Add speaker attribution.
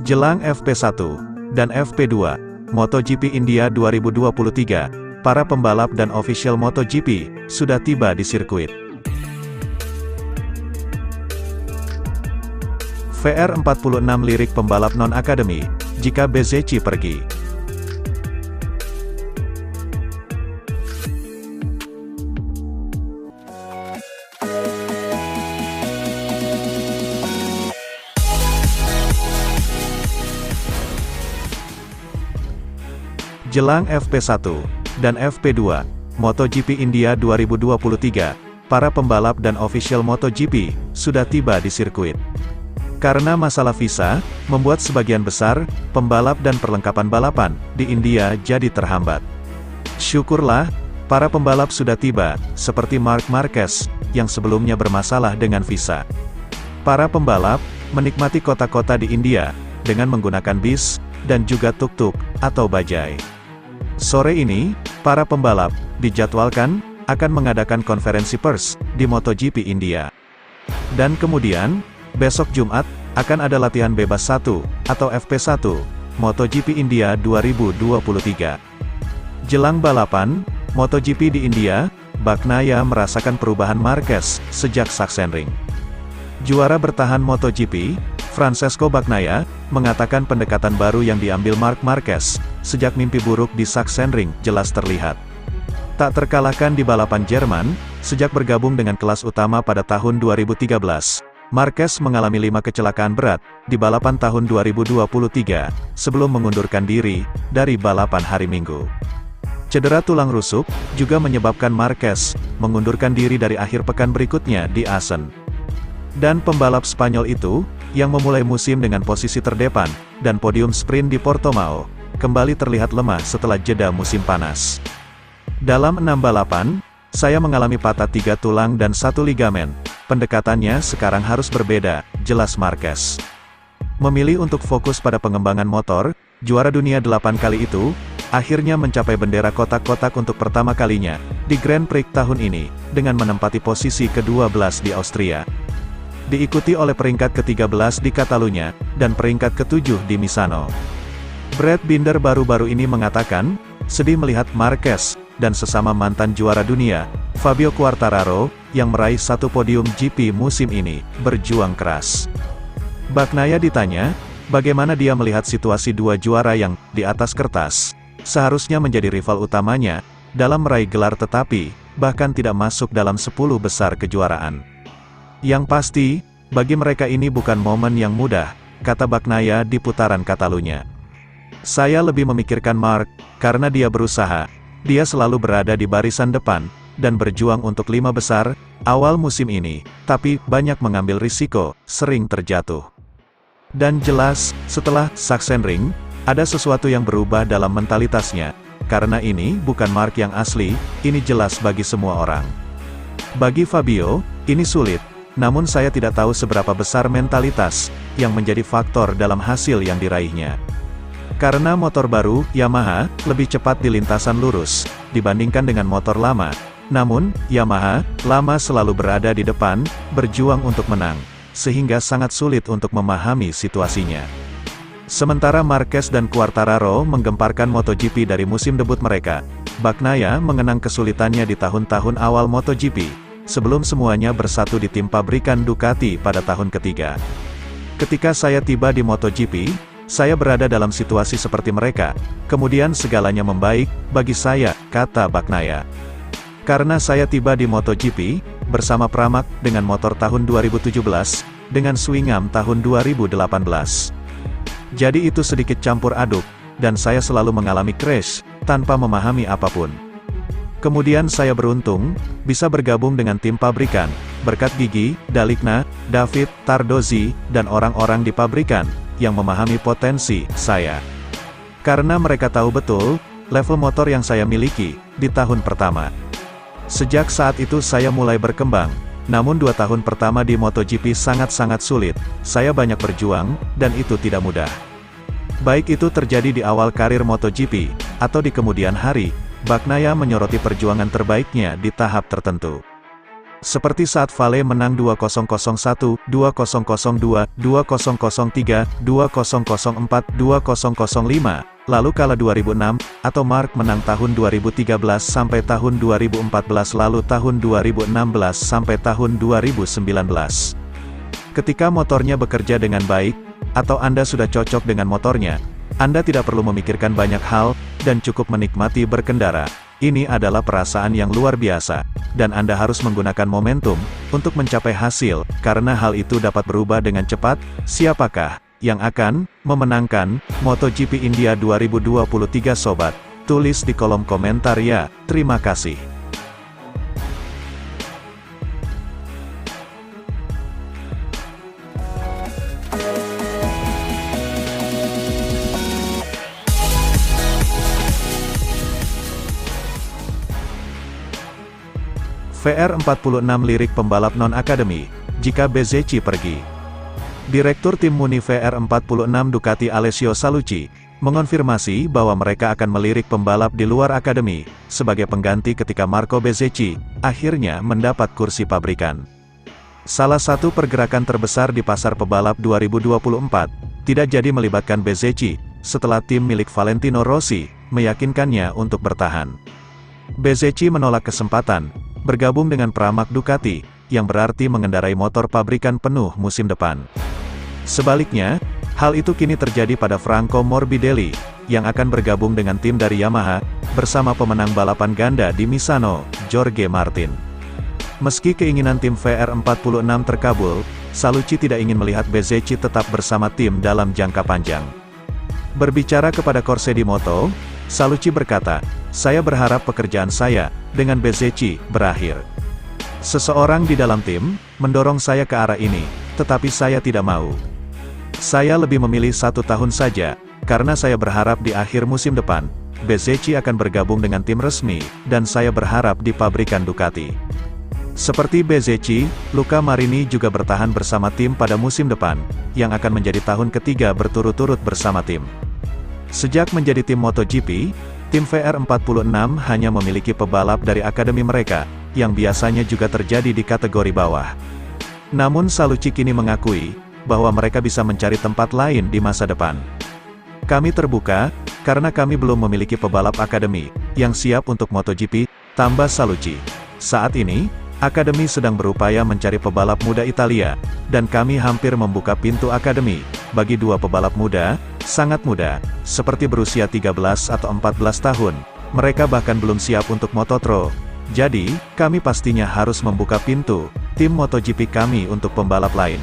Speaker 1: Jelang FP1 dan FP2 MotoGP India 2023, para pembalap dan ofisial MotoGP sudah tiba di sirkuit. VR46 lirik pembalap non-akademi, jika Bezzecchi pergi. Jelang FP1 dan FP2 MotoGP India 2023, para pembalap dan ofisial MotoGP sudah tiba di sirkuit. Karena masalah visa, membuat sebagian besar pembalap dan perlengkapan balapan di India jadi terhambat. Syukurlah, para pembalap sudah tiba, seperti Marc Marquez, yang sebelumnya bermasalah dengan visa. Para pembalap menikmati kota-kota di India dengan menggunakan bis dan juga tuk-tuk atau bajai. Sore ini, para pembalap dijadwalkan akan mengadakan konferensi pers di MotoGP India. Dan kemudian, besok Jumat, akan ada latihan bebas 1, atau FP1, MotoGP India 2023. Jelang balapan, MotoGP di India, Bagnaia merasakan perubahan Marquez sejak Sachsenring. Juara bertahan MotoGP, Francesco Bagnaia, mengatakan pendekatan baru yang diambil Marc Marquez sejak mimpi buruk di Sachsenring jelas terlihat. Tak terkalahkan di balapan Jerman, sejak bergabung dengan kelas utama pada tahun 2013, Marquez mengalami 5 kecelakaan berat di balapan tahun 2023, sebelum mengundurkan diri dari balapan hari Minggu. Cedera tulang rusuk juga menyebabkan Marquez mengundurkan diri dari akhir pekan berikutnya di Assen. Dan pembalap Spanyol itu, yang memulai musim dengan posisi terdepan dan podium sprint di Portimao, kembali terlihat lemah setelah jeda musim panas. Dalam 6 balapan, saya mengalami patah 3 tulang dan 1 ligamen. Pendekatannya sekarang harus berbeda, jelas Marquez. Memilih untuk fokus pada pengembangan motor, juara dunia 8 kali itu, akhirnya mencapai bendera kotak-kotak untuk pertama kalinya di Grand Prix tahun ini, dengan menempati posisi ke-12 di Austria. Diikuti oleh peringkat ke-13 di Catalunya, dan peringkat ke-7 di Misano. Brad Binder baru-baru ini mengatakan, sedih melihat Marquez, dan sesama mantan juara dunia, Fabio Quartararo, yang meraih 1 podium GP musim ini, berjuang keras. Bagnaia ditanya, bagaimana dia melihat situasi 2 juara yang, di atas kertas, seharusnya menjadi rival utamanya, dalam meraih gelar tetapi, bahkan tidak masuk dalam 10 besar kejuaraan. Yang pasti, bagi mereka ini bukan momen yang mudah, kata Bagnaia di putaran Catalunya. Saya lebih memikirkan Marc, karena dia berusaha. Dia selalu berada di barisan depan, dan berjuang untuk 5 besar, awal musim ini, tapi banyak mengambil risiko, sering terjatuh. Dan jelas, setelah Sachsenring, ada sesuatu yang berubah dalam mentalitasnya, karena ini bukan Marc yang asli, ini jelas bagi semua orang. Bagi Fabio, ini sulit. Namun saya tidak tahu seberapa besar mentalitas yang menjadi faktor dalam hasil yang diraihnya. Karena motor baru, Yamaha, lebih cepat di lintasan lurus, dibandingkan dengan motor lama. Namun, Yamaha, lama selalu berada di depan, berjuang untuk menang, sehingga sangat sulit untuk memahami situasinya. Sementara Marquez dan Quartararo menggemparkan MotoGP dari musim debut mereka, Bagnaia mengenang kesulitannya di tahun-tahun awal MotoGP, sebelum semuanya bersatu di tim pabrikan Ducati pada tahun ketiga. Ketika saya tiba di MotoGP, saya berada dalam situasi seperti mereka, kemudian segalanya membaik, bagi saya, kata Bagnaia. Karena saya tiba di MotoGP, bersama Pramac, dengan motor tahun 2017, dengan Swingham tahun 2018. Jadi itu sedikit campur aduk, dan saya selalu mengalami crash, tanpa memahami apapun. Kemudian saya beruntung, bisa bergabung dengan tim pabrikan, berkat Gigi, Dalikna, David, Tardozzi, dan orang-orang di pabrikan, yang memahami potensi saya. Karena mereka tahu betul, level motor yang saya miliki, di tahun pertama. Sejak saat itu saya mulai berkembang, namun 2 tahun pertama di MotoGP sangat-sangat sulit, saya banyak berjuang, dan itu tidak mudah. Baik itu terjadi di awal karir MotoGP, atau di kemudian hari, Bagnaia menyoroti perjuangan terbaiknya di tahap tertentu. Seperti saat Vale menang 2001, 2002, 2003, 2004, 2005, lalu kalah 2006, atau Mark menang tahun 2013 sampai tahun 2014 lalu tahun 2016 sampai tahun 2019. Ketika motornya bekerja dengan baik, atau Anda sudah cocok dengan motornya, Anda tidak perlu memikirkan banyak hal, dan cukup menikmati berkendara. Ini adalah perasaan yang luar biasa, dan Anda harus menggunakan momentum untuk mencapai hasil, karena hal itu dapat berubah dengan cepat. Siapakah yang akan memenangkan MotoGP India 2023 sobat? Tulis di kolom komentar ya. Terima kasih. VR46 lirik pembalap non-akademi, jika Bezzecchi pergi. Direktur tim Muni VR46 Ducati Alessio Salucci, mengonfirmasi bahwa mereka akan melirik pembalap di luar akademi, sebagai pengganti ketika Marco Bezzecchi, akhirnya mendapat kursi pabrikan. Salah satu pergerakan terbesar di pasar pebalap 2024, tidak jadi melibatkan Bezzecchi, setelah tim milik Valentino Rossi, meyakinkannya untuk bertahan. Bezzecchi menolak kesempatan bergabung dengan Pramac Ducati, yang berarti mengendarai motor pabrikan penuh musim depan. Sebaliknya, hal itu kini terjadi pada Franco Morbidelli, yang akan bergabung dengan tim dari Yamaha, bersama pemenang balapan ganda di Misano, Jorge Martin. Meski keinginan tim VR46 terkabul, Salucci tidak ingin melihat Bezzecchi tetap bersama tim dalam jangka panjang. Berbicara kepada Corse di Moto, Salucci berkata, "Saya berharap pekerjaan saya dengan Bezzecchi berakhir. Seseorang di dalam tim mendorong saya ke arah ini, tetapi saya tidak mau. Saya lebih memilih 1 tahun saja, karena saya berharap di akhir musim depan, Bezzecchi akan bergabung dengan tim resmi, dan saya berharap di pabrikan Ducati." Seperti Bezzecchi, Luca Marini juga bertahan bersama tim pada musim depan, yang akan menjadi tahun ketiga berturut-turut bersama tim. Sejak menjadi tim MotoGP, tim VR46 hanya memiliki pebalap dari akademi mereka, yang biasanya juga terjadi di kategori bawah. Namun Salucci kini mengakui, bahwa mereka bisa mencari tempat lain di masa depan. "Kami terbuka, karena kami belum memiliki pebalap akademi, yang siap untuk MotoGP," tambah Salucci. "Saat ini, akademi sedang berupaya mencari pebalap muda Italia, dan kami hampir membuka pintu akademi, bagi 2 pebalap muda, sangat muda, seperti berusia 13 atau 14 tahun, mereka bahkan belum siap untuk Moto3. Jadi, kami pastinya harus membuka pintu tim MotoGP kami untuk pembalap lain."